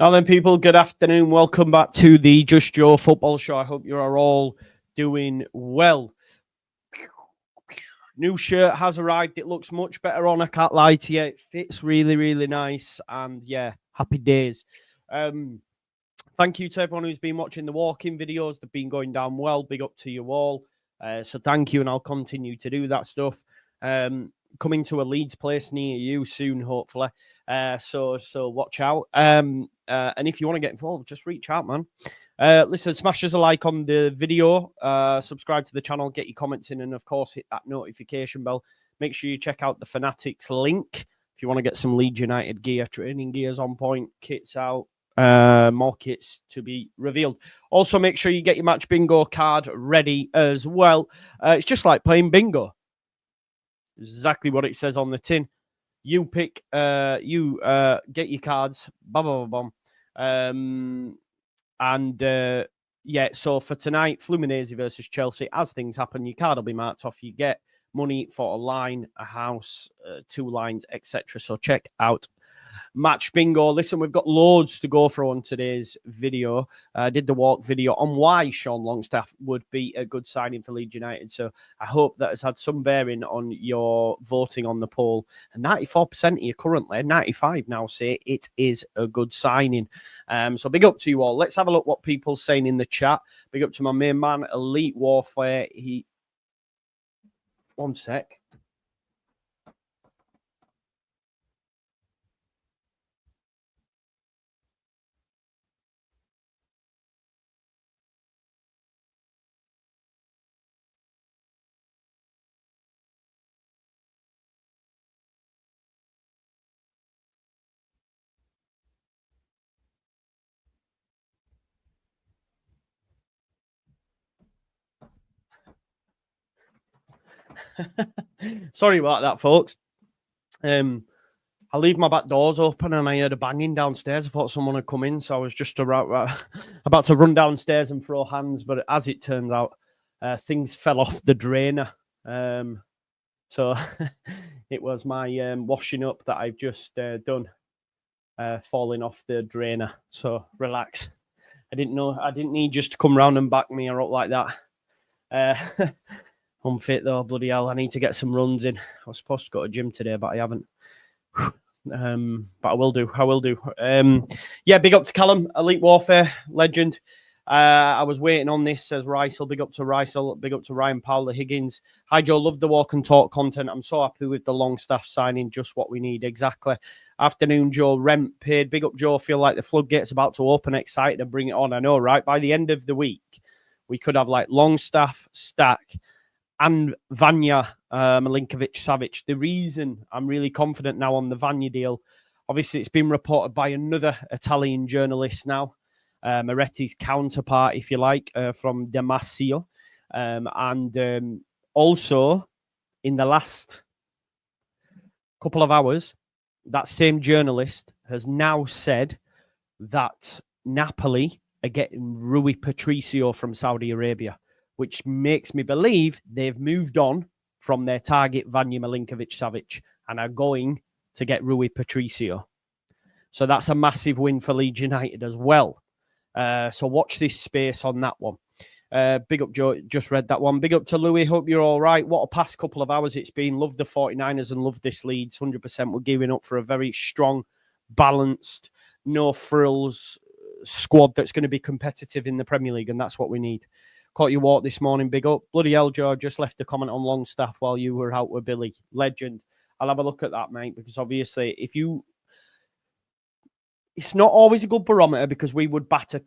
Now then, people, good afternoon. Welcome back to the Just Joe Football Show. I hope you are all doing well. New shirt has arrived. It looks much better on. I can't lie to you. It fits really, really nice. And yeah, happy days. Thank you to everyone who's been watching the walking videos. They've been going down well. Big up to you all. So thank you, and I'll continue to do that stuff. Coming to a Leeds place near you soon, hopefully. So watch out. And if you want to get involved, just reach out, man. Listen, smash us a like on the video, subscribe to the channel, get your comments in, and of course, hit that notification bell. Make sure you check out the Fanatics link if you want to get some Leeds United gear, training gears on point, kits out, more kits to be revealed. Also, make sure you get your match bingo card ready as well. It's just like playing bingo. Exactly what it says on the tin. You pick, get your cards, blah, blah, blah, blah. Yeah, so for tonight, Fluminense versus Chelsea, as things happen, your card will be marked off. You get money for a line, a house, 2 lines, etc. So check out Match Bingo. Listen, we've got loads to go through on today's video. I did the walk video on why Sean Longstaff would be a good signing for Leeds United. So I hope that has had some bearing on your voting on the poll. And 94% of you currently, 95 now say it is a good signing. So big up to you all. Let's have a look what people saying in the chat. Big up to my main man, Elite Warfare. One sec. Sorry about that, folks. I leave my back doors open and I heard a banging downstairs. I thought someone had come in, so I was just about to run downstairs and throw hands. But as it turned out, things fell off the drainer. So it was my washing up that I've just done falling off the drainer. So relax. I didn't need just to come round and back me up like that. Unfit though, bloody hell. I need to get some runs in. I was supposed to go to the gym today, but I haven't. But I will do. Yeah, big up to Callum, Elite Warfare, legend. I was waiting on this, says Rysel. Big up to Rysel. Big up to Ryan Powell, the Higgins. Hi, Joe. Love the walk and talk content. I'm so happy with the Longstaff signing. Just what we need. Exactly. Afternoon, Joe. Rent paid. Big up, Joe. Feel like the floodgates about to open. Excited to bring it on. I know, right? By the end of the week, we could have like Longstaff, Stach, and Vanja, Milinkovic-Savic. The reason I'm really confident now on the Vanja deal, obviously it's been reported by another Italian journalist now, Moretti's counterpart, if you like, from Damasio. And also, in the last couple of hours, that same journalist has now said that Napoli are getting Rui Patricio from Saudi Arabia, which makes me believe they've moved on from their target, Vanja Milinkovic-Savic, and are going to get Rui Patricio. So that's a massive win for Leeds United as well. So watch this space on that one. Big up, Joe. Just read that one. Big up to Louis. Hope you're all right. What a past couple of hours it's been. Love the 49ers and love this Leeds. 100%. We're gearing up for a very strong, balanced, no frills squad that's going to be competitive in the Premier League, and that's what we need. Caught your walk this morning, big up. Bloody hell, Joe, just left a comment on Longstaff while you were out with Billy. Legend. I'll have a look at that, mate, because obviously it's not always a good barometer because we would batter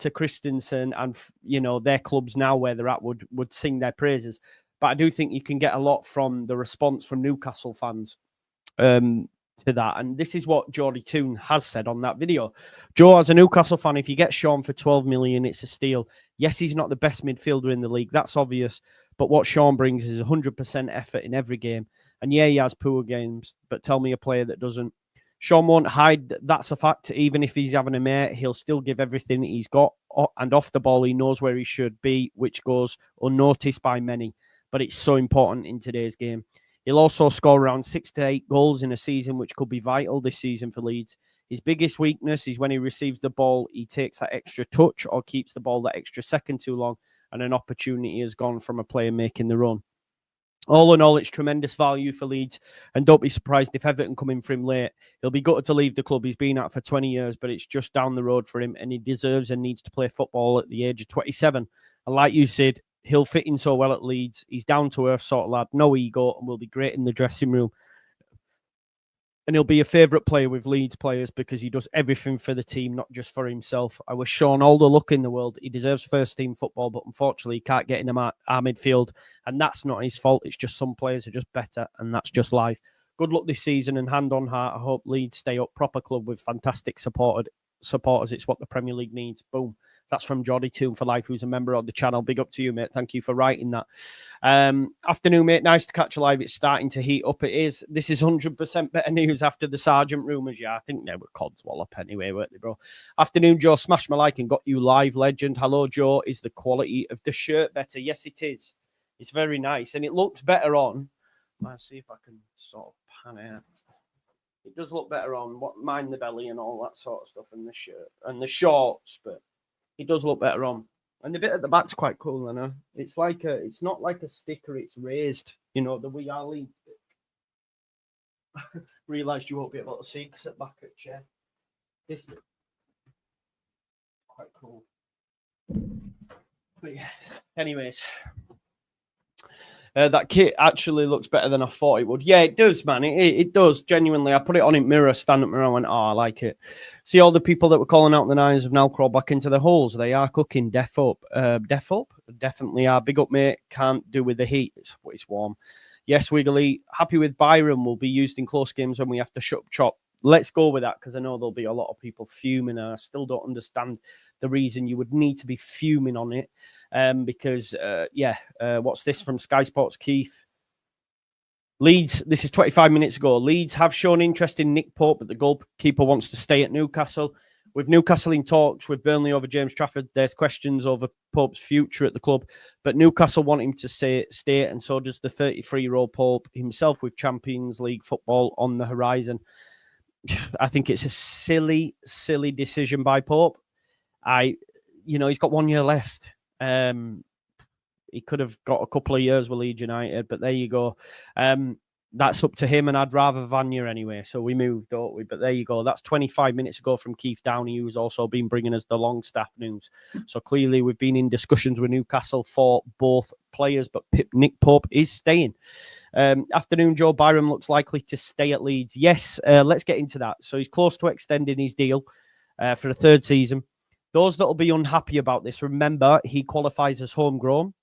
Christensen and, you know, their clubs now where they're at would sing their praises. But I do think you can get a lot from the response from Newcastle fans to that. And this is what Geordie Toon has said on that video. Joe, as a Newcastle fan, if you get Sean for 12 million, it's a steal. Yes, he's not the best midfielder in the league. That's obvious. But what Sean brings is 100% effort in every game. And yeah, he has poor games, but tell me a player that doesn't. Sean won't hide. That's a fact. Even if he's having a mare, he'll still give everything he's got. And off the ball, he knows where he should be, which goes unnoticed by many. But it's so important in today's game. He'll also score around 6 to 8 goals in a season, which could be vital this season for Leeds. His biggest weakness is when he receives the ball, he takes that extra touch or keeps the ball that extra second too long, and an opportunity has gone from a player making the run. All in all, it's tremendous value for Leeds, and don't be surprised if Everton come in for him late. He'll be gutted to leave the club. He's been at for 20 years, but it's just down the road for him, and he deserves and needs to play football at the age of 27. And like you said, he'll fit in so well at Leeds. He's down to earth sort of lad, no ego, and will be great in the dressing room. And he'll be a favourite player with Leeds players because he does everything for the team, not just for himself. I was shown all the luck in the world. He deserves first-team football, but unfortunately, he can't get in our midfield. And that's not his fault. It's just some players are just better, and that's just life. Good luck this season, and hand on heart, I hope Leeds stay up. Proper club with fantastic supporters. It's what the Premier League needs. Boom. That's from Geordie Toon for Life, who's a member of the channel. Big up to you, mate. Thank you for writing that. Afternoon, mate. Nice to catch you live. It's starting to heat up. It is. This is 100% better news after the Sergeant rumours. Yeah, I think they were codswallop anyway, weren't they, bro? Afternoon, Joe. Smash my like and got you live, legend. Hello, Joe. Is the quality of the shirt better? Yes, it is. It's very nice, and it looks better on. Let's see if I can sort of pan it out. It does look better on. Mind the belly and all that sort of stuff, and the shirt and the shorts, but it does look better on. And the bit at the back's quite cool, I know. It's not like a sticker, it's raised. You know, the We Are Leeds bit. Realised you won't be able to see because at back at chair. This bit. Quite cool. But yeah, anyways. That kit actually looks better than I thought it would. Yeah, it does, man. It does, genuinely. I put it on in mirror, stand-up mirror, and went, I like it. See, all the people that were calling out the Nines have now crawled back into the holes. They are cooking. Deaf up. Deaf up? Definitely are. Big up, mate. Can't do with the heat. It's warm. Yes, Wiggly. Happy with Byron. Will be used in close games when we have to shut up shop. Let's go with that, because I know there'll be a lot of people fuming, and I still don't understand the reason you would need to be fuming on it. Because what's this from Sky Sports Keith? Leeds, this is 25 minutes ago. Leeds have shown interest in Nick Pope, but the goalkeeper wants to stay at Newcastle. With Newcastle in talks with Burnley over James Trafford, there's questions over Pope's future at the club, but Newcastle want him to stay, and so does the 33-year-old Pope himself, with Champions League football on the horizon. I think it's a silly decision by Pope. He's got 1 year left. He could have got a couple of years with Leeds United, but there you go. That's up to him, and I'd rather Vanja anyway. So we moved, don't we? But there you go. That's 25 minutes ago from Keith Downey, who's also been bringing us the Longstaff news. So clearly we've been in discussions with Newcastle for both players, but Nick Pope is staying. Afternoon, Joe. Byram looks likely to stay at Leeds. Yes, let's get into that. So he's close to extending his deal for a third season. Those that will be unhappy about this, remember, he qualifies as homegrown.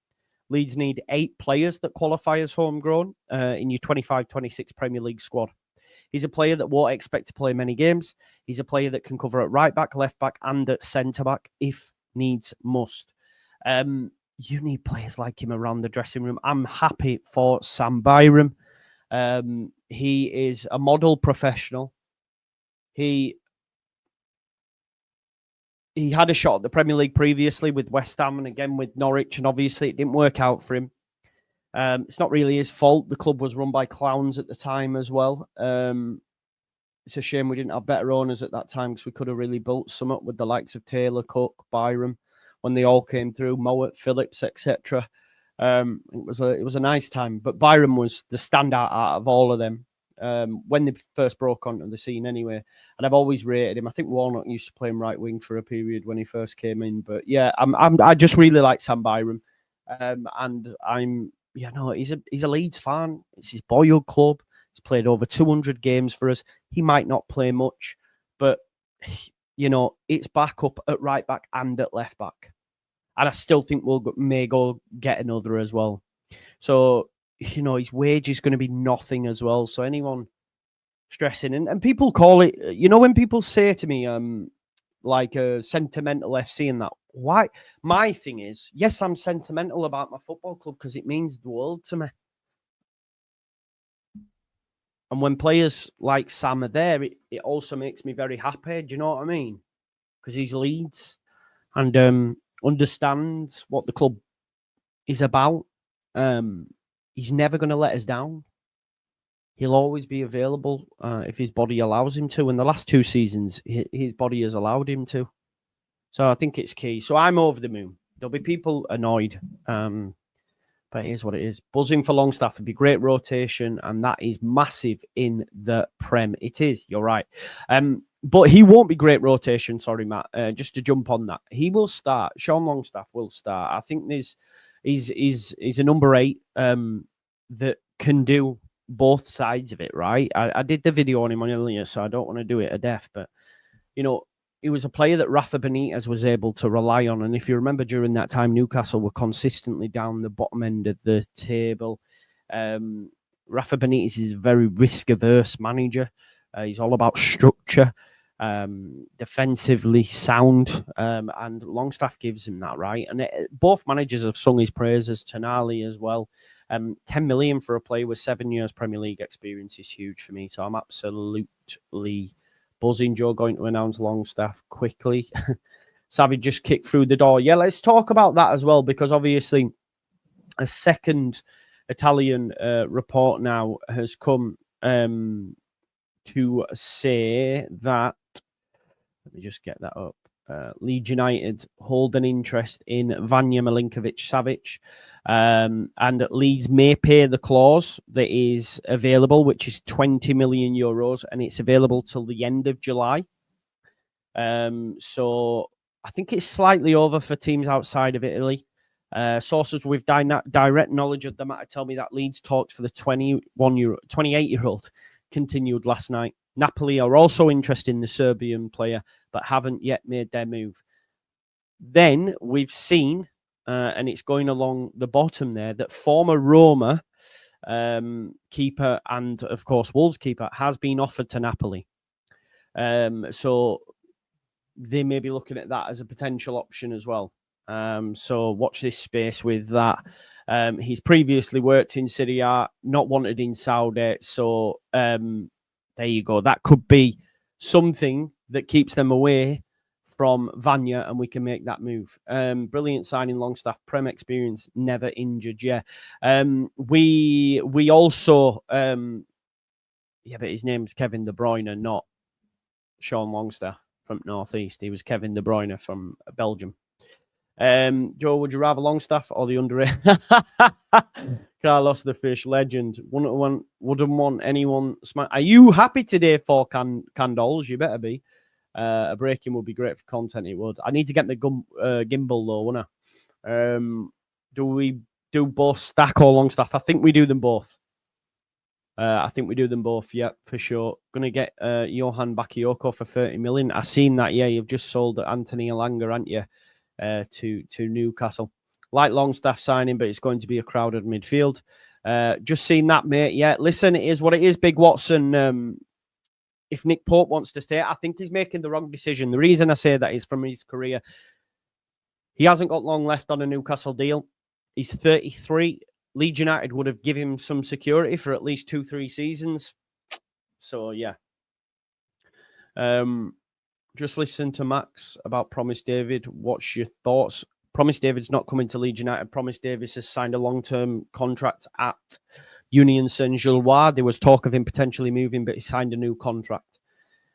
Leeds need 8 players that qualify as homegrown in your 25-26 Premier League squad. He's a player that won't expect to play many games. He's a player that can cover at right back, left back, and at centre back if needs must. You need players like him around the dressing room. I'm happy for Sam Byram. He is a model professional. He had a shot at the Premier League previously with West Ham and again with Norwich, and obviously it didn't work out for him. It's not really his fault. The club was run by clowns at the time as well. It's a shame we didn't have better owners at that time, because we could have really built some up with the likes of Taylor, Cook, Byram, when they all came through, Mowat, Phillips, etc. It was a nice time, but Byram was the standout out of all of them. When they first broke onto the scene anyway, and I've always rated him. I think Warnock used to play him right wing for a period when he first came in, but yeah, I just really like Sam Byram, and he's a Leeds fan. It's his boyhood club. He's played over 200 games for us. He might not play much, but it's back up at right back and at left back, and I still think may go get another as well. So his wage is going to be nothing as well. So anyone stressing, and people call it, when people say to me, like a sentimental FC and that, why? My thing is, yes, I'm sentimental about my football club because it means the world to me. And when players like Sam are there, it also makes me very happy. Do you know what I mean? Because he's Leeds and understands what the club is about. He's never going to let us down. he'll always be available if his body allows him to. And the last 2 seasons, his body has allowed him to. So I think it's key. So I'm over the moon. There'll be people annoyed, but it is what it is. Buzzing for Longstaff would be great rotation, and that is massive in the Prem. It is. You're right. But he won't be great rotation. Sorry, Matt. Just to jump on that, he will start. Sean Longstaff will start. I think he's a number 8 that can do both sides of it, right? I did the video on him earlier, so I don't want to do it a death, but he was a player that Rafa Benitez was able to rely on. And if you remember, during that time, Newcastle were consistently down the bottom end of the table. Rafa Benitez is a very risk-averse manager. He's all about structure, defensively sound, and Longstaff gives him that, right? And both managers have sung his praises, Tonali as well. 10 million for a player with 7 years Premier League experience is huge for me. So I'm absolutely buzzing. Joe going to announce Longstaff quickly. Savic just kicked through the door. Yeah, let's talk about that as well, because obviously a second Italian report now has come to say that, let me just get that up. Leeds United hold an interest in Vanja Milinkovic-Savic, and Leeds may pay the clause that is available, which is 20 million euros, and it's available till the end of July. So I think it's slightly over for teams outside of Italy. Sources with direct knowledge of the matter tell me that Leeds talks for the 28-year-old continued last night. Napoli are also interested in the Serbian player, but haven't yet made their move. Then we've seen, and it's going along the bottom there, that former Roma keeper and, of course, Wolves keeper has been offered to Napoli. So they may be looking at that as a potential option as well. So watch this space with that. He's previously worked in Serie A, not wanted in Saudi. So there you go. That could be something that keeps them away from Vanja, and we can make that move. Brilliant signing, Longstaff. Prem experience, never injured. Yeah. We also, yeah, but his name's Kevin De Bruyne, not Sean Longstaff from Northeast. He was Kevin De Bruyne from Belgium. Joe, would you rather Longstaff or the underrated Carlos the Fish legend? Wouldn't want anyone smart. Are you happy today for Candols? You better be. A breaking would be great for content. It would. I need to get the gimbal though, wouldn't I? Do we do both Stach or Longstaff? I think we do them both. I think we do them both. Yeah, for sure. Gonna get Johan Bakayoko for 30 million. I seen that. Yeah, you've just sold Anthony Elanga, haven't you? To Newcastle. Like Longstaff signing, but it's going to be a crowded midfield. Just seen that, mate. Yeah, listen, it is what it is, Big Watson. If Nick Pope wants to stay, I think he's making the wrong decision. The reason I say that is from his career. He hasn't got long left on a Newcastle deal. He's 33. Leeds United would have given him some security for at least 2-3 seasons. So, yeah. Just listen to Max about Promise David. What's your thoughts? Promise David's not coming to Leeds United. Promise Davis has signed a long-term contract at Union Saint-Gilloise. There was talk of him potentially moving, but he signed a new contract.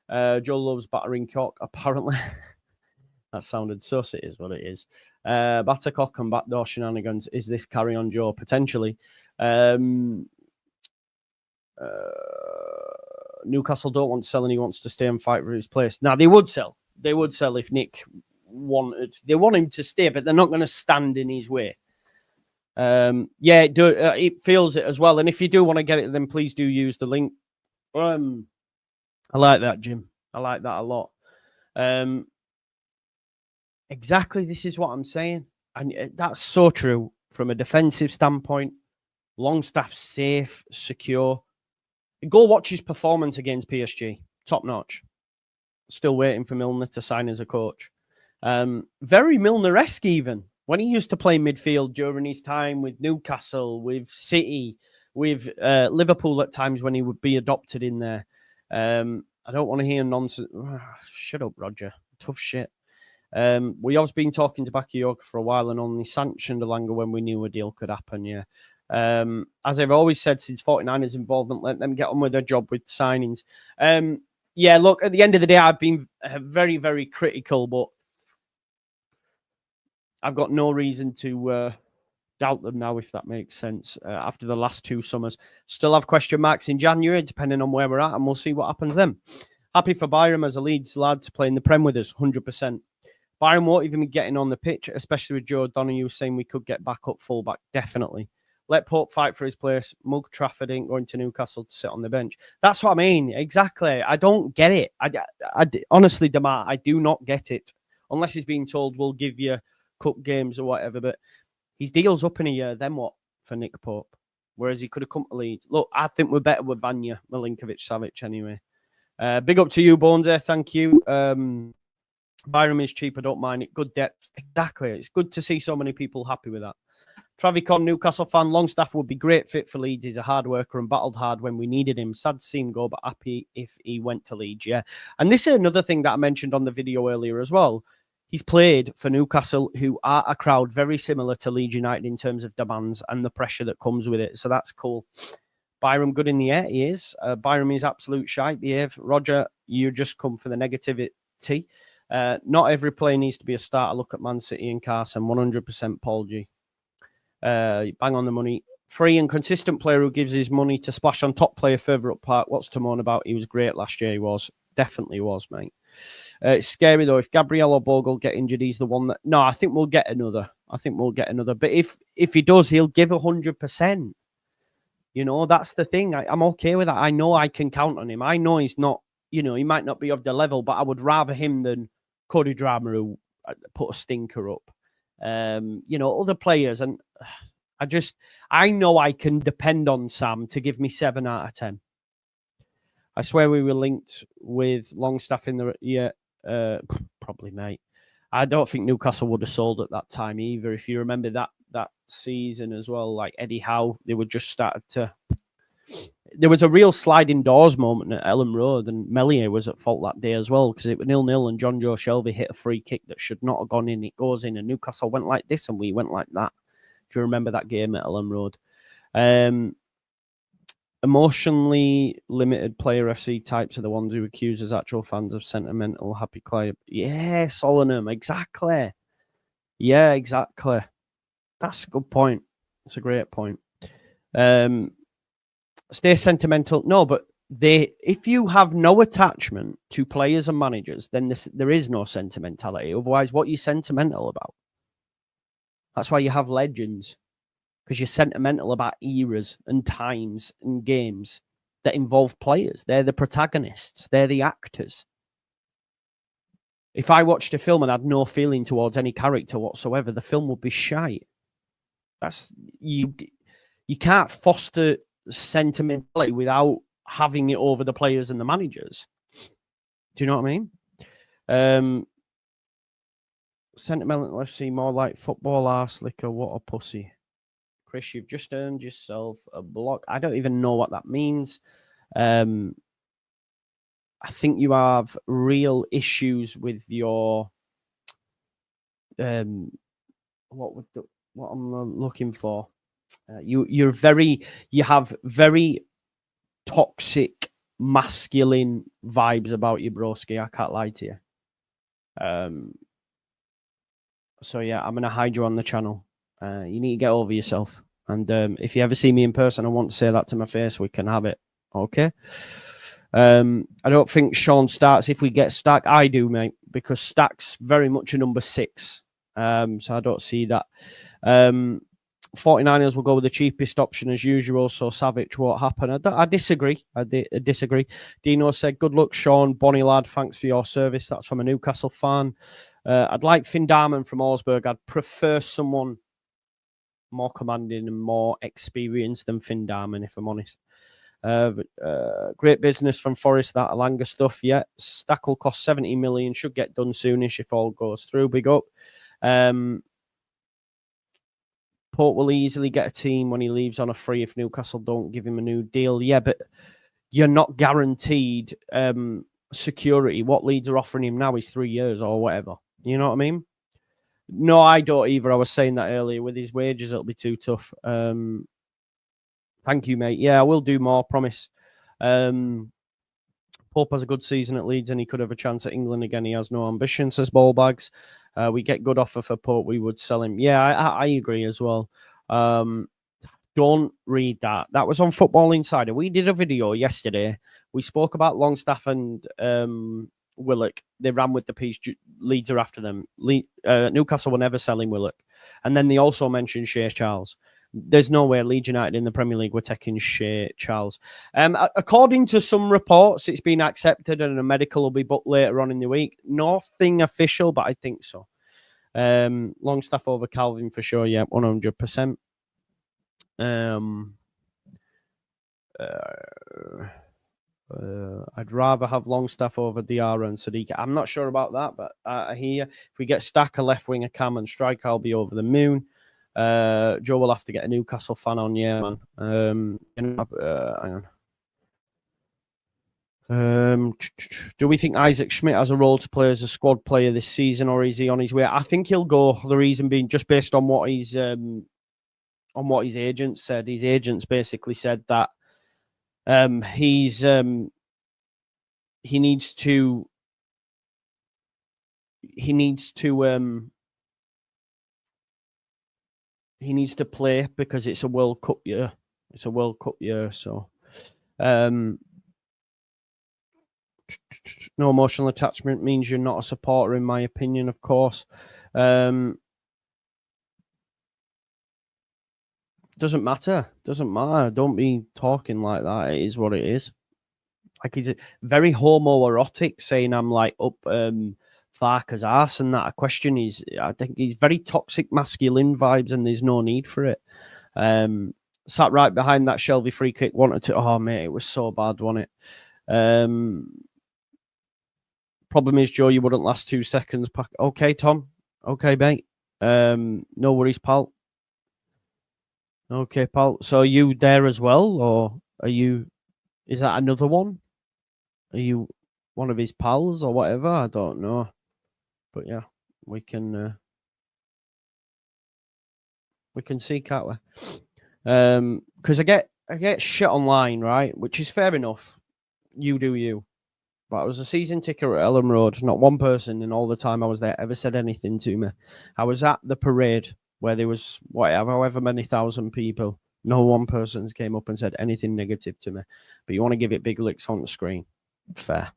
Joe loves battering cock, apparently. That sounded sus. It is what it is. Batter cock and backdoor shenanigans. Is this carry on, Joe? Potentially. Newcastle don't want to sell and he wants to stay and fight for his place. Now, they would sell. They would sell if Nick wanted. They want him to stay, but they're not going to stand in his way. Yeah, it feels it as well. And if you do want to get it, then please do use the link. I like that, Jim. I like that a lot. Exactly, this is what I'm saying. And that's so true from a defensive standpoint. Longstaff safe, secure. Go watch his performance against PSG. Top notch. Still waiting for Milner to sign as a coach. Very Milner-esque even. When he used to play midfield during his time with Newcastle, with City, with Liverpool at times when he would be adopted in there. I don't want to hear nonsense. Shut up, Roger. Tough shit. We have been talking to Bakayoko for a while and only sanctioned Elanga when we knew a deal could happen, yeah. As I've always said since 49ers involvement, let them get on with their job with signings. Yeah, look, at the end of the day, I've been very, very critical, but I've got no reason to doubt them now, if that makes sense, after the last 2 summers. Still have question marks in January, depending on where we're at, and we'll see what happens then. Happy for Byram as a Leeds lad to play in the Prem with us, 100%. Byram won't even be getting on the pitch, especially with Joe Donoghue saying we could get back up fullback, definitely. Let Pope fight for his place. Mug Trafford ain't going to Newcastle to sit on the bench. That's what I mean. Exactly. I don't get it. I honestly, Damar, I do not get it. Unless he's being told we'll give you cup games or whatever. But his deal's up in a year. Then what for Nick Pope? Whereas he could have come to Leeds. Look, I think we're better with Vanja, Milinkovic-Savic anyway. Big up to you, Bones there. Thank you. Byram is cheap. I don't mind it. Good depth. Exactly. It's good to see so many people happy with that. Travicon, Newcastle fan. Longstaff would be great fit for Leeds. He's a hard worker and battled hard when we needed him. Sad to see him go, but happy if he went to Leeds, yeah. And this is another thing that I mentioned on the video earlier as well. He's played for Newcastle, who are a crowd very similar to Leeds United in terms of demands and the pressure that comes with it. So that's cool. Byram good in the air, he is. Byram is absolute shite, behave. Roger, you just come for the negativity. Not every player needs to be a starter. Look at Man City and Carson, 100% Paul G. Bang on the money. Free and consistent player who gives his money to splash on top player further up park. What's to moan about? He was great last year. He was. Definitely was, mate. It's scary, though. If Gabriel or Bogle get injured, he's the one that... No, I think we'll get another. But if he does, he'll give 100%. You know, that's the thing. I'm okay with that. I know I can count on him. I know he's not... You know, he might not be of the level, but I would rather him than Cody Drama, who put a stinker up. You know, other players, and I know I can depend on Sam to give me 7 out of 10. I swear we were linked with Longstaff in the probably, mate. I don't think Newcastle would have sold at that time either. If you remember that season as well, like Eddie Howe, they were just started to. There was a real sliding doors moment at Elland Road, and Melier was at fault that day as well because it was 0-0, and John Joe Shelby hit a free kick that should not have gone in. It goes in, and Newcastle went like this, and we went like that. If you remember that game at Elland Road. Emotionally limited player FC types are the ones who accuse us actual fans of sentimental happy client. Yeah, Solanum, exactly. Yeah, exactly. That's a good point. It's a great point. Stay sentimental. No, but if you have no attachment to players and managers, then there is no sentimentality. Otherwise, what are you sentimental about? That's why you have legends. Because you're sentimental about eras and times and games that involve players. They're the protagonists. They're the actors. If I watched a film and had no feeling towards any character whatsoever, the film would be shite. That's you can't foster sentimentality without having it over the players and the managers. Do you know what I mean? Sentimental FC, more like football arse liquor. What a pussy. Chris, you've just earned yourself a block. I don't even know what that means. I think you have real issues with your what I'm looking for. You have very toxic masculine vibes about you, broski. I can't lie to you. So yeah, I'm gonna hide you on the channel. You need to get over yourself. And if you ever see me in person and want to say that to my face, we can have it. Okay? I don't think Sean starts if we get Stach. I do, mate, because Stach's very much a number 6. So I don't see that. 49ers will go with the cheapest option as usual, so Savic won't happen. I disagree. I disagree. Dino said, good luck, Sean. Bonnie lad, thanks for your service. That's from a Newcastle fan. I'd like Finn Darman from Augsburg. I'd prefer someone more commanding and more experienced than Finn Darman, if I'm honest. Great business from Forest, that Alanga stuff. Yeah, Stach will cost 70 million. Should get done soonish if all goes through. Big up. Port will easily get a team when he leaves on a free if Newcastle don't give him a new deal. Yeah, but you're not guaranteed security. What Leeds are offering him now is 3 years or whatever. You know what I mean? No, I don't either. I was saying that earlier. With his wages, it'll be too tough. Thank you, mate. Yeah, I will do more, promise. Pope has a good season at Leeds and he could have a chance at England again. He has no ambition, says Ballbags. We get good offer for Pope, we would sell him. Yeah, I agree as well. Don't read that. That was on Football Insider. We did a video yesterday. We spoke about Longstaff and Willock. They ran with the piece. Leeds are after them. Newcastle were never selling Willock. And then they also mentioned Shea Charles. There's no way Leeds United in the Premier League were taking Shea Charles. According to some reports, it's been accepted and a medical will be booked later on in the week. Nothing official, but I think so. Longstaff over Calvin for sure. Yeah, 100%. I'd rather have Longstaff over Diarra and Sadiq. I'm not sure about that, but I hear if we get Stach, a left winger, Cam and striker, I'll be over the moon. Joe will have to get a Newcastle fan on, yeah, man. Hang on. Do we think Isaac Schmidt has a role to play as a squad player this season, or is he on his way? I think he'll go. The reason being just based on what his agent said. His agents basically said that he needs to play because it's a World Cup year. It's a World Cup year, so no emotional attachment means you're not a supporter, in my opinion, of course. Doesn't matter. Don't be talking like that. It is what it is. Like, he's very homoerotic, saying I'm like up Farker's ass and that. A question is, I think he's very toxic masculine vibes, and there's no need for it. Sat right behind that Shelby free kick, wanted to. Oh mate, it was so bad, wasn't it? Problem is, Joe, you wouldn't last 2 seconds. Okay, Tom. Okay, mate. No worries, pal. Okay, pal. So are you there as well, or are you? Is that another one? Are you one of his pals or whatever? I don't know. But yeah, we can see, can't we? Because I get shit online, right? Which is fair enough. You do you. But I was a season ticket at Elland Road. Not one person in all the time I was there ever said anything to me. I was at the parade where there was however many thousand people. No one person came up and said anything negative to me. But you want to give it big licks on the screen. Fair.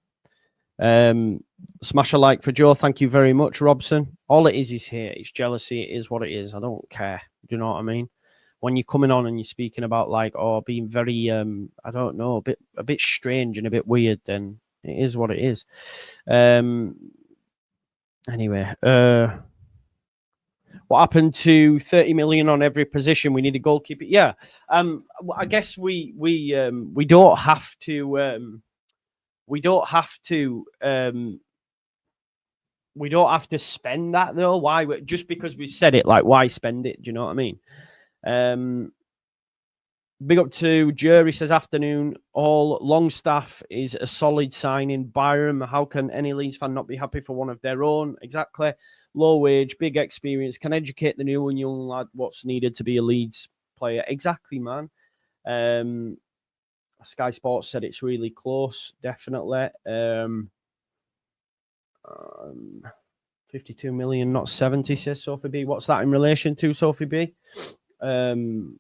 Smash a like for Joe. Thank you very much, Robson. All it is here. It's jealousy. It is what it is. I don't care. Do you know what I mean? When you're coming on and you're speaking about like, being very, I don't know, a bit strange and a bit weird, then it is what it is. Anyway, what happened to 30 million on every position? We need a goalkeeper. Yeah. I guess we don't have to. We don't have to spend that though. Why? Just because we said it, like, why spend it? Do you know what I mean? Big up to Jerry, says afternoon. All Longstaff is a solid signing. Byram, how can any Leeds fan not be happy for one of their own? Exactly. Low wage, big experience, can educate the new and young lad what's needed to be a Leeds player. Exactly, man. Sky Sports said it's really close, definitely. 52 million, not 70, says Sophie B. What's that in relation to, Sophie B? Who's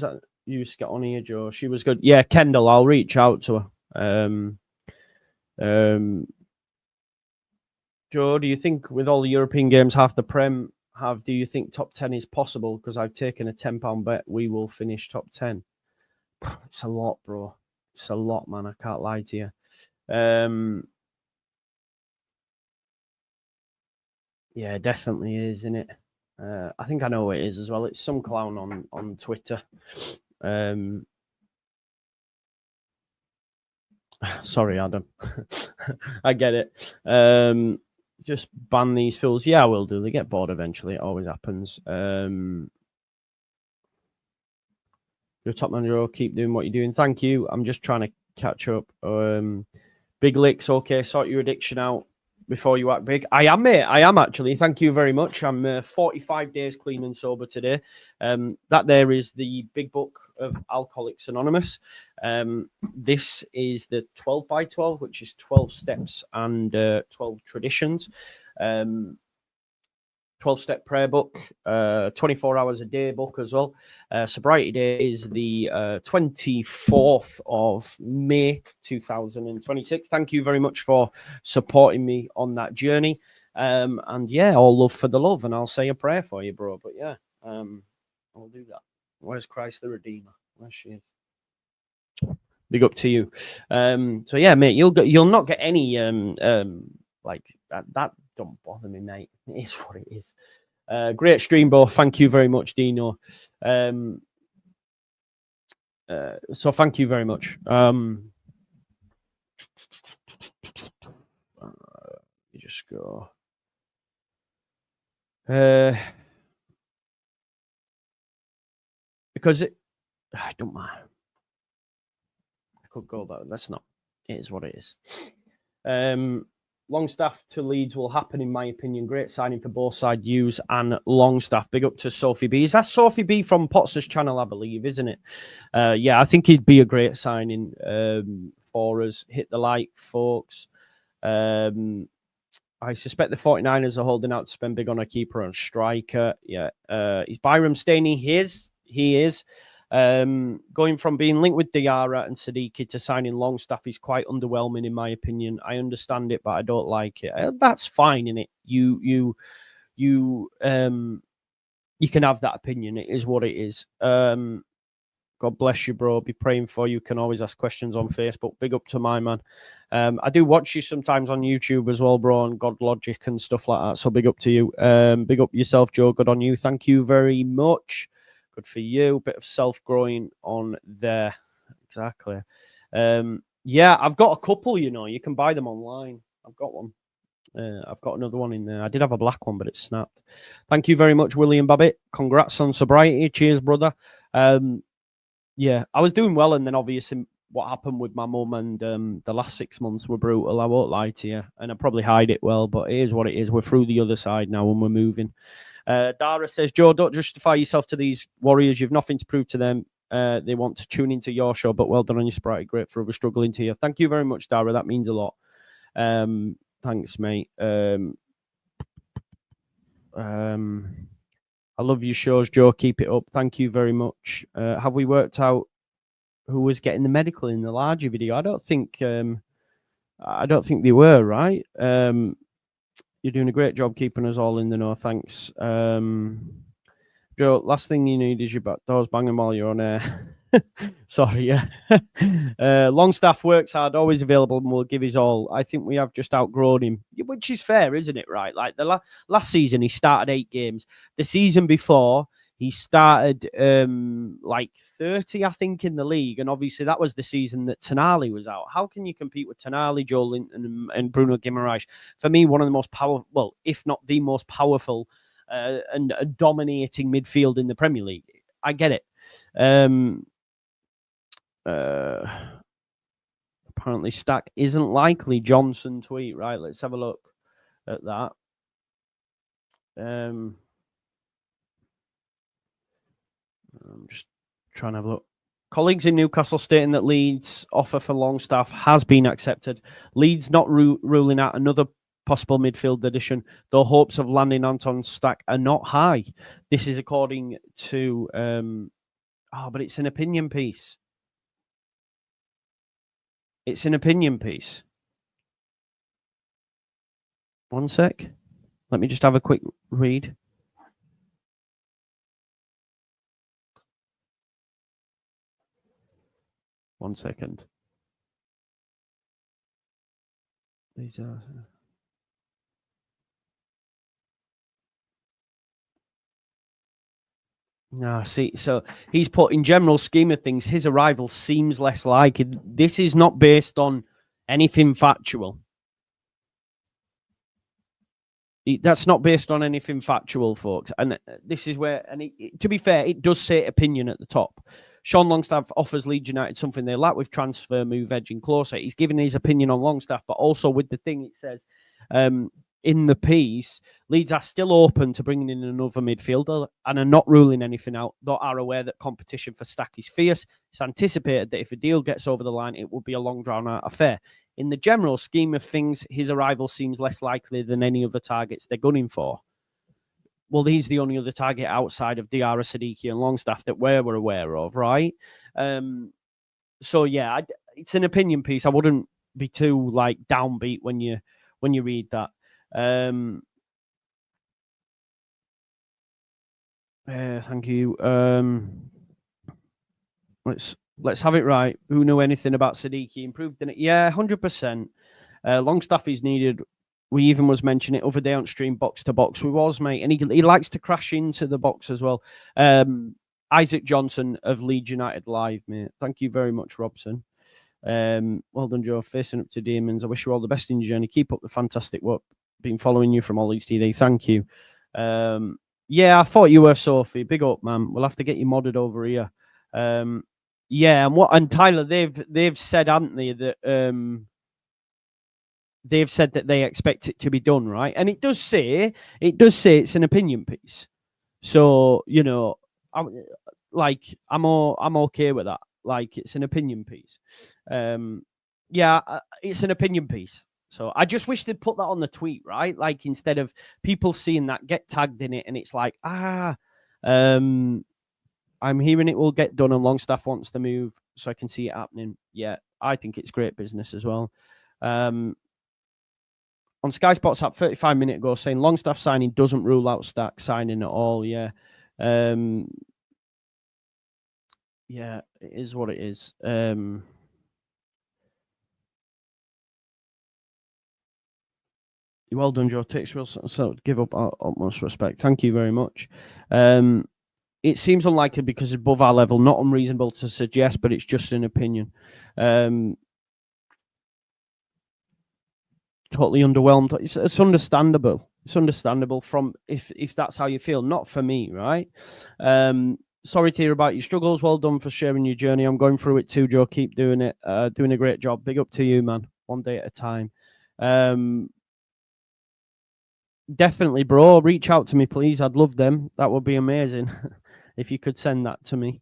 that you used to get on here, Joe? She was good. Yeah, Kendall, I'll reach out to her. Joe, do you think with all the European games, half the Prem have, do you think top 10 is possible? Because I've taken a £10 bet we will finish top 10. It's a lot, bro. It's a lot, man. I can't lie to you. Yeah, definitely is, isn't it? I think I know what it is as well. It's some clown on Twitter. Sorry, Adam. I get it. Just ban these fools. Yeah, I will do. They get bored eventually. It always happens. You're top manager. Keep doing what you're doing. Thank you. I'm just trying to catch up. Big licks. Okay, sort your addiction out. before you act big. I am, mate. I am actually. Thank you very much. I'm 45 days clean and sober today. That there is the big book of Alcoholics Anonymous. This is the 12 by 12, which is 12 steps and 12 traditions. 12-step prayer book, 24 hours a day book as well. Sobriety Day is the 24th of May 2026. Thank you very much for supporting me on that journey. And yeah, all love for the love, and I'll say a prayer for you, bro. But yeah, I'll do that. Where's Christ the Redeemer? Where's she? Big up to you. So yeah, mate, you'll not get any like that. Don't bother me, mate. It is what it is. Great stream, Bo. Thank you very much, Dino. So thank you very much. You just go. Because I don't mind. I could go, but that's not. It is what it is. Longstaff to Leeds will happen, in my opinion. Great signing for both side Hughes and Longstaff. Big up to Sophie B. Is that Sophie B from Potter's channel, I believe, isn't it? Yeah, I think he'd be a great signing for us. Hit the like, folks. I suspect the 49ers are holding out to spend big on a keeper and striker. Yeah. Is Byram Staney? He is. Going from being linked with Diarra and Siddiqui to signing Longstaff is quite underwhelming, in my opinion. I understand it, but I don't like it. That's fine, innit? You can have that opinion. It is what it is. God bless you, bro. Be praying for you. You can always ask questions on Facebook. Big up to my man. I do watch you sometimes on YouTube as well, bro, on God Logic and stuff like that. So big up to you. Big up yourself, Joe. Good on you. Thank you very much. Good for you. Bit of self-growing on there. Exactly. Yeah, I've got a couple, you know. You can buy them online. I've got one. I've got another one in there. I did have a black one, but it snapped. Thank you very much, William Babbitt. Congrats on sobriety. Cheers, brother. Yeah, I was doing well, and then obviously what happened with my mum and the last 6 months were brutal. I won't lie to you, and I probably hide it well, but it is what it is. We're through the other side now, and we're moving. Dara says, Joe, don't justify yourself to these warriors. You've nothing to prove to them. They want to tune into your show, but well done on your sobriety. Great for others struggling to you. Thank you very much, Dara. That means a lot. Thanks, mate. I love your shows, Joe. Keep it up. Thank you very much. Have we worked out who was getting the medical in the larger video? I don't think they were, right? You're doing a great job keeping us all in the know. Thanks. Joe, last thing you need is your back doors banging while you're on air. Sorry, yeah. Longstaff works hard, always available, and will give his all. I think we have just outgrown him, which is fair, isn't it? Right? Like the last season, he started 8 games. The season before, he started like 30, I think, in the league. And obviously, that was the season that Tonali was out. How can you compete with Tonali, Joe Linton, and Bruno Guimaraes? For me, one of the most powerful, well, if not the most powerful and dominating midfield in the Premier League. I get it. Apparently, Stach isn't likely. Johnson tweet, right? Let's have a look at that. I'm just trying to have a look. Colleagues in Newcastle stating that Leeds' offer for Longstaff has been accepted. Leeds not ruling out another possible midfield addition, though hopes of landing Anton Stach are not high. This is according to... but it's an opinion piece. It's an opinion piece. One sec. Let me just have a quick read. One second. These are... No, see, so he's put in general scheme of things, his arrival seems less likely. This is not based on anything factual. That's not based on anything factual, folks. And this is where, and to be fair, it does say opinion at the top. Sean Longstaff offers Leeds United something they lack with transfer move edging closer. He's given his opinion on Longstaff, but also with the thing it says, in the piece, Leeds are still open to bringing in another midfielder and are not ruling anything out, though are aware that competition for Stach is fierce. It's anticipated that if a deal gets over the line, it will be a long drawn-out affair. In the general scheme of things, his arrival seems less likely than any other targets they're gunning for. Well, he's the only other target outside of Diarra, Siddiqui and Longstaff that we're aware of, right? So, yeah, it's an opinion piece. I wouldn't be too, like, downbeat when you read that. Thank you. Let's have it right. Who knew anything about Siddiqui? Improved in it? Yeah, 100%. Longstaff is needed. We even was mentioning it other day on stream, box to box. We was, mate, and he likes to crash into the box as well. Isaac Johnson of Leeds United Live, mate. Thank you very much, Robson. Well done, Joe. Facing up to demons. I wish you all the best in your journey. Keep up the fantastic work. Been following you from all Leeds TV. Thank you. Yeah, I thought you were, Sophie. Big up, man. We'll have to get you modded over here. Yeah, and Tyler, they've said, haven't they, that they've said that they expect it to be done, right? And it does say it's an opinion piece. So, you know, I'm okay with that. Like, it's an opinion piece. Yeah, it's an opinion piece. So I just wish they'd put that on the tweet, right? Like, instead of people seeing that, get tagged in it, and it's like, I'm hearing it will get done, and Longstaff wants to move, so I can see it happening. Yeah, I think it's great business as well. On Sky Sports app 35 minutes ago, saying Longstaff signing doesn't rule out Stach signing at all. Yeah. Yeah, it is what it is. Well done, Joe. Takes real so give up our utmost respect. Thank you very much. It seems unlikely because it's above our level, not unreasonable to suggest, but it's just an opinion. Totally underwhelmed. It's understandable. It's understandable from if that's how you feel. Not for me, right? Sorry to hear about your struggles. Well done for sharing your journey. I'm going through it too, Joe. Keep doing it. Doing a great job. Big up to you, man. One day at a time. Definitely, bro. Reach out to me, please. I'd love them. That would be amazing if you could send that to me.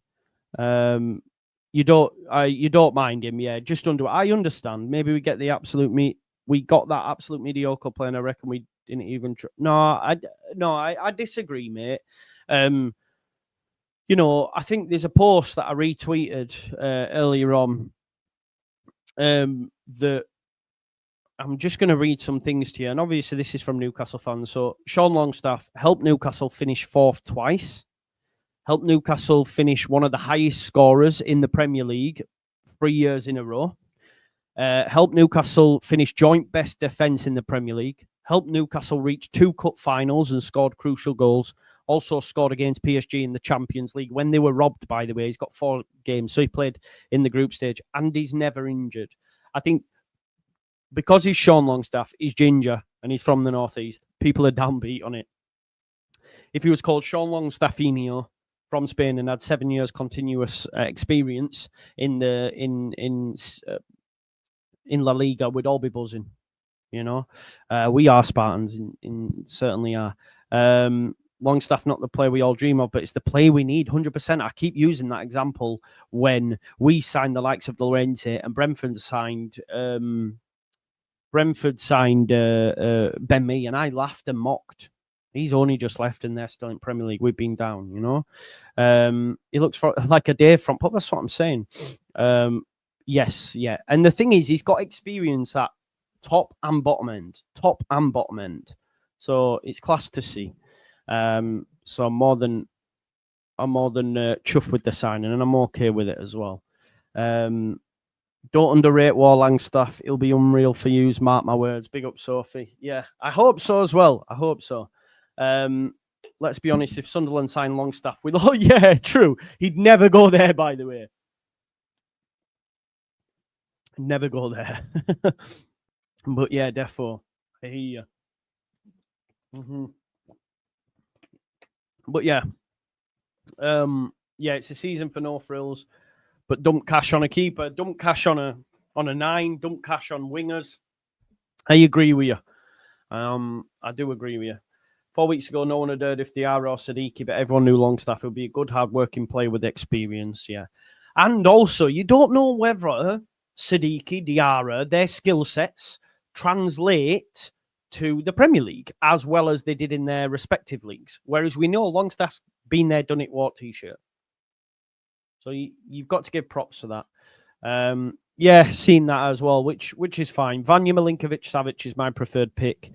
You don't mind him, yeah? Just under. I understand. Maybe we get the absolute We got that absolute mediocre play, and I reckon we didn't even. I disagree, mate. You know, I think there's a post that I retweeted earlier on. That I'm just going to read some things to you, and obviously this is from Newcastle fans. So Sean Longstaff helped Newcastle finish fourth twice, helped Newcastle finish one of the highest scorers in the Premier League 3 years in a row, helped Newcastle finish joint best defence in the Premier League, helped Newcastle reach 2 cup finals and scored crucial goals, also scored against PSG in the Champions League when they were robbed, by the way. He's got 4 games, so he played in the group stage, and he's never injured. I think because he's Sean Longstaff, he's ginger, and he's from the northeast. People are downbeat on it. If he was called Sean Longstaffinho from Spain and had 7 years continuous experience in La Liga, we'd all be buzzing. You know, we are Spartans, certainly are. Longstaff, not the play we all dream of, but it's the play we need, 100%. I keep using that example when we signed the likes of Llorente and Brentford signed Ben Mee, and I laughed and mocked. He's only just left and they're still in Premier League. We've been down, you know. He looks like a Dave front pop. That's what I'm saying. Yes, yeah. And the thing is, he's got experience at top and bottom end. So it's class to see. So I'm more than chuffed with the signing, and I'm okay with it as well. Don't underrate Longstaff. He'll be unreal for you. Mark my words. Big up, Sophie. Yeah, I hope so as well. I hope so. Let's be honest. If Sunderland signed Longstaff with, yeah, true. He'd never go there. By the way, never go there. But yeah, defo. I hear you. But yeah, yeah, it's a season for no frills. But dump cash on a keeper, dump cash on a 9, dump cash on wingers. I agree with you. I do agree with you. 4 weeks ago, no one had heard if Diarra or Siddiqui, but everyone knew Longstaff would be a good, hard-working player with experience, yeah. And also, you don't know whether Siddiqui, Diarra, their skill sets translate to the Premier League as well as they did in their respective leagues. Whereas we know Longstaff's been there, done it, wore t-shirt. So you've got to give props for that. Yeah, seen that as well, which is fine. Vanja Milinkovic-Savic is my preferred pick.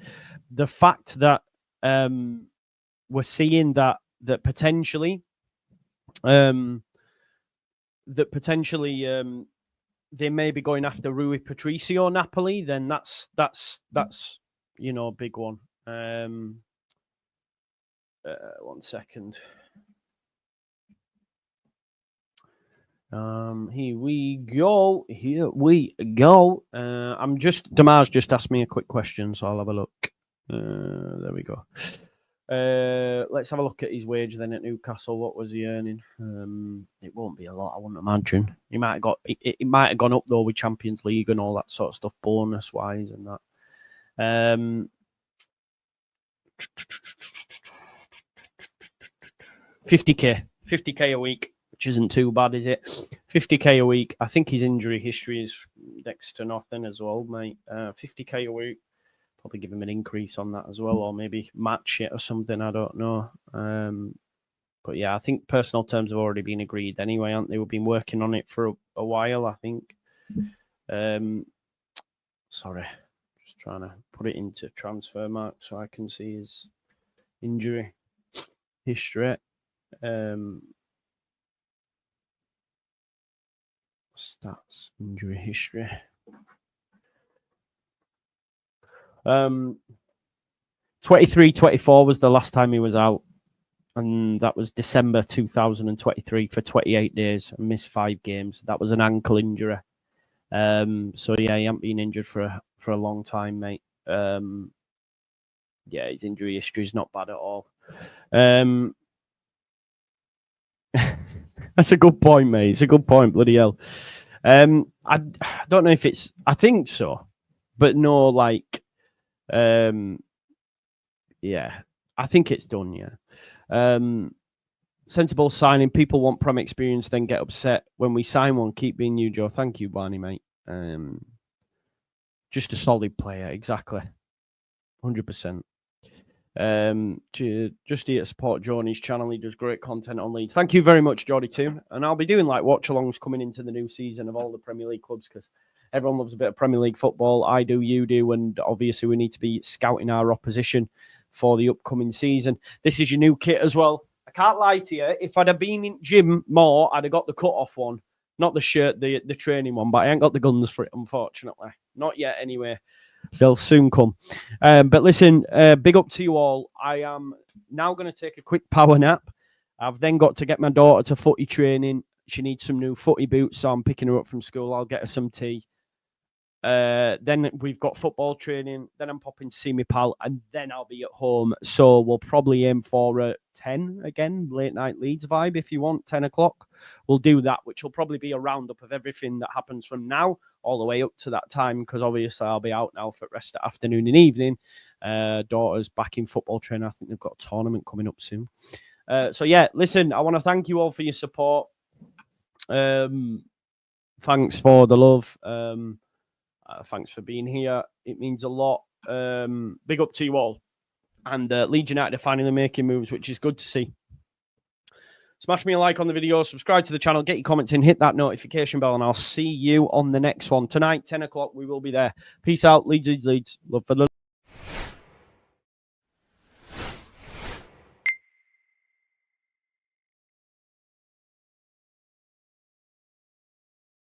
The fact that we're seeing that potentially they may be going after Rui Patricio Napoli, then that's a big one. 1 second. Here we go. Damaj just asked me a quick question, so I'll have a look. There we go. Let's have a look at his wage then at Newcastle. What was he earning? It won't be a lot, I wouldn't imagine. He might have gone up though with Champions League and all that sort of stuff, bonus wise and that. 50k a week, which isn't too bad, is it? 50k a week. I think his injury history is next to nothing as well, mate. 50k a week. Probably give him an increase on that as well, or maybe match it or something. I don't know. But yeah, I think personal terms have already been agreed anyway, aren't they? We've been working on it for a while, I think. Sorry, just trying to put it into transfer mark so I can see his injury history. Stats, injury history. 23-24 was the last time he was out, and that was December 2023 for 28 days and missed 5 games. That was an ankle injury. So yeah, he hasn't been injured for a long time, mate. Yeah, his injury history is not bad at all. That's a good point, mate. It's a good point, bloody hell. I don't know if it's... I think so. But no, like... yeah. I think it's done, yeah. Sensible signing. People want Prem experience, then get upset when we sign one. Keep being you, Joe. Thank you, Barney, mate. Just a solid player, exactly. 100%. Just here to support Johnny's channel. He does great content on Leeds. Thank you very much, Jordy, too. And I'll be doing like watch-alongs coming into the new season of all the Premier League clubs because everyone loves a bit of Premier League football. I do, you do, and obviously we need to be scouting our opposition for the upcoming season. This is your new kit as well. I can't lie to you. If I'd have been in gym more, I'd have got the cut-off one. Not the shirt, the training one, but I ain't got the guns for it, unfortunately. Not yet, anyway. They'll soon come. But listen, big up to you all. I am now going to take a quick power nap. I've then got to get my daughter to footy training. She needs some new footy boots, so I'm picking her up from school. I'll get her some tea. Then we've got football training. Then I'm popping to see my pal, and then I'll be at home. So we'll probably aim for 10 again, late night Leeds vibe. If you want 10 o'clock, we'll do that, which will probably be a roundup of everything that happens from now all the way up to that time, because obviously I'll be out now for the rest of the afternoon and evening. Daughter's back in football training. I think they've got a tournament coming up soon. So yeah, listen, I want to thank you all for your support. Thanks for the love. Thanks for being here. It means a lot. Big up to you all. And Leeds United are finally making moves, which is good to see. Smash me a like on the video, subscribe to the channel, get your comments in, hit that notification bell, and I'll see you on the next one. Tonight, 10 o'clock, we will be there. Peace out. Leeds, Leeds. Love for the